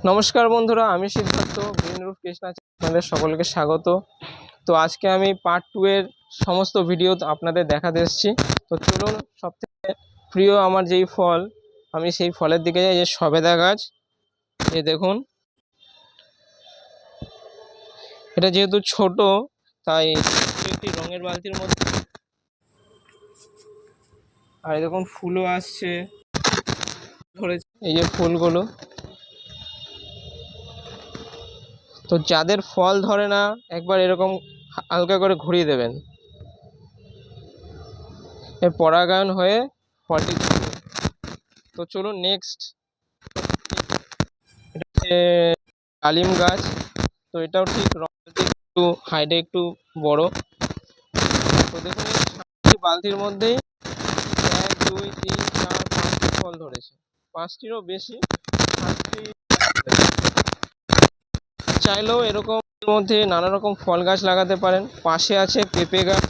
নমস্কার বন্ধুরা, আমি সিদ্ধার্থ গ্রিন রুট কৃষ্ণা আপনাদের সকলকে স্বাগত। তো আজকে আমি পার্ট 2 এর সমস্ত ভিডিও আপনাদের দেখাতে এসেছি। তো চলুন, সবথেকে প্রিয় আমার যেই ফল, আমি সেই ফলের দিকে যাই। যে সবেদা গাছ, এই দেখুন, এটা যেহেতু ছোট তাই একটি রঙের বালতির মধ্যে, আর দেখুন ফুলও আসছে, ধরেছে এই যে ফুলগুলো। তো যাদের ফল ধরে না, একবার এরকম হালকা করে ঘুরিয়ে দেবেন, এর পরাগায়ন হয়ে ফলটি ধরবে। তো চলুন নেক্সট, এটা হচ্ছে ডালিম গাছ। তো এটাও ঠিক একটু হাইটে একটু বড়। তো দেখুন এই বালতির মধ্যেই 1 2 3 4 5টি ফল ধরেছে, 5টিরও বেশি, 7টি। চাইলেও এরকম মধ্যে নানা রকম ফল গাছ লাগাতে পারেন। পাশে আছে পেঁপে গাছ,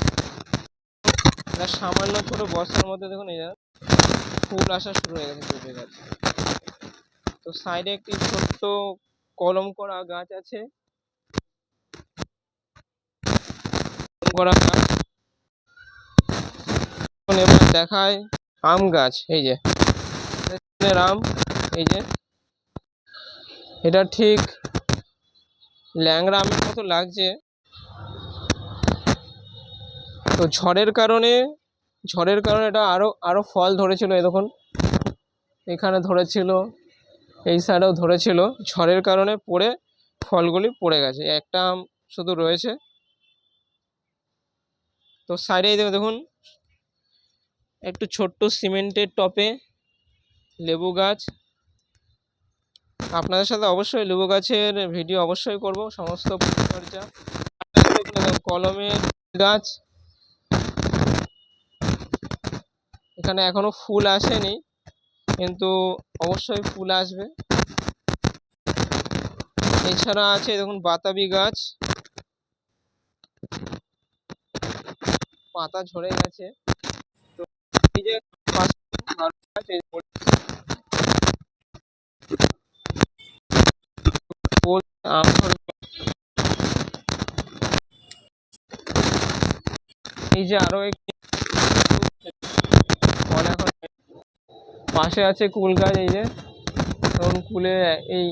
এটা সামান্য ছোট বর্ষার মধ্যে দেখুন এই ফুল আসা শুরু হয়ে গেছে পেঁপে গাছ। তো সাইডে একটি ছোট্ট কলম করা গাছ আছে, করা গাছ। এবার দেখায় আম গাছ, এই যে আম, এই যে এটা ঠিক ল্যাংড়া আমের মতো লাগছে। তো ঝড়ের কারণে এটা আরো ফল ধরেছিল, এই দেখুন এখানে ধরেছিল, এই সাইডেও ধরেছিল। ঝড়ের কারণে পড়ে ফলগুলি পড়ে গেছে, একটা আম শুধু রয়েছে। তো সাইডে দেখুন একটু ছোট্ট সিমেন্টের টপে লেবু গাছ। আপনাদের সাথে অবশ্যই লেবু গাছের ভিডিও অবশ্যই করব, সমস্ত পরিচর্যা। কলমের গাছ, এখানে এখনো ফুল আসেনি, কিন্তু অবশ্যই ফুল আসবে। এছাড়া আছে দেখুন বাতাবি গাছ, পাতা ঝরে গেছে। তো এই যে এই যে আরো একটি ফল, এখন পাশে আছে কুল গাছ। এই যে ধরুন কুলে এই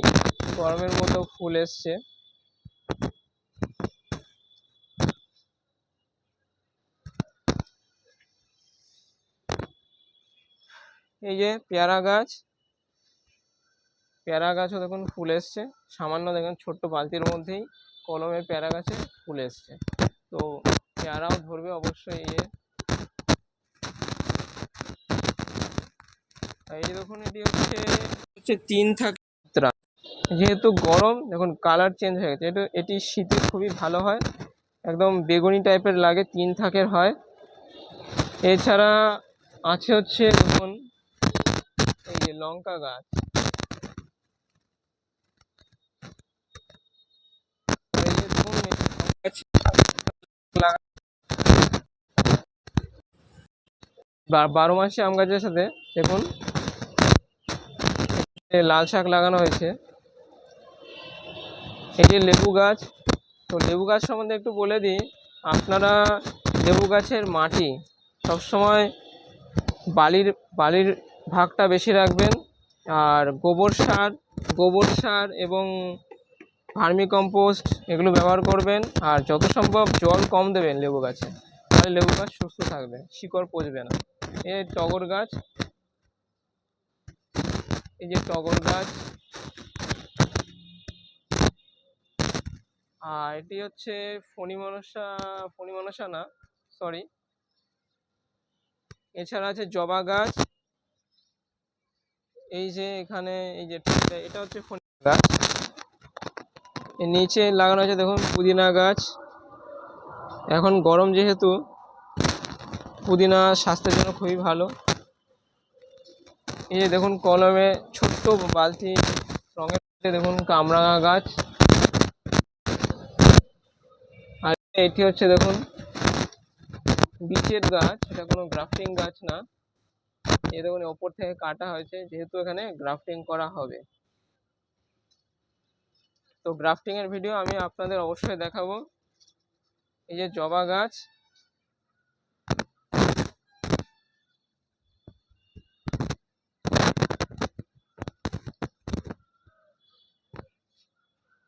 গরমের মতো ফুল এসছে। এই যে পেয়ারা গাছও দেখুন ফুল এসছে, সামান্য দেখুন ছোট্ট বালতির মধ্যেই কলমের পেয়ারা গাছে ফুল এসছে। তো পেয়ারাও ধরবে অবশ্যই। এই যে দেখুন এটি হচ্ছে 3 থাক, যেহেতু গরম দেখুন কালার চেঞ্জ হয়ে গেছে। এটি শীতে খুবই ভালো হয়, একদম বেগুনি টাইপের লাগে, 3 থাকের হয়। এছাড়া আছে হচ্ছে দেখুন এই যে লঙ্কা গাছ, বারো মাসি আম গাছের সাথে দেখুন লাল শাক লাগানো হয়েছে। এটি লেবু গাছ। তো লেবু গাছ সম্বন্ধে একটু বলে দিই, আপনারা লেবু গাছের মাটি সবসময় বালির ভাগটা বেশি রাখবেন, আর গোবর সার এবং ভার্মি কম্পোস্ট এগুলো ব্যবহার করবেন। আর যত সম্ভব জল কম দেবেন লেবু গাছে, তাহলে লেবু গাছ সুস্থ থাকবে, শিকড় পচবে না। এই টগর গাছ, এই যে টগর গাছ। আর এটি হচ্ছে ফণি মনসা না, সরি। এছাড়া আছে জবা গাছ, এই যে এখানে এই যে এটা হচ্ছে ফণি গাছ। এর নিচে লাগানো আছে দেখুন পুদিনা গাছ। এখন গরম যেহেতু পুদিনা স্বাস্থ্যের জন্য খুবই ভালো। এই যে দেখুন কলমে ছোট্ট বালতি রঙের দেখুন কামরাঙা গাছ। আর এটি হচ্ছে দেখুন বীচের গাছ, এটা কোনো গ্রাফটিং গাছ না। এই দেখুন ওপর থেকে কাটা হয়েছে, যেহেতু এখানে গ্রাফটিং করা হবে। তো গ্রাফটিংয়ের ভিডিও আমি আপনাদের অবশ্যই দেখাবো। এই যে জবা গাছ,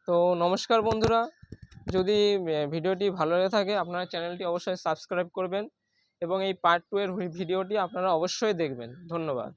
তো নমস্কার বন্ধুরা, যদি ভিডিওটি ভালো লেগে থাকে আপনারা চ্যানেলটি অবশ্যই সাবস্ক্রাইব করবেন এবং এই পার্ট 2 এর ভিডিওটি আপনারা অবশ্যই দেখবেন। ধন্যবাদ।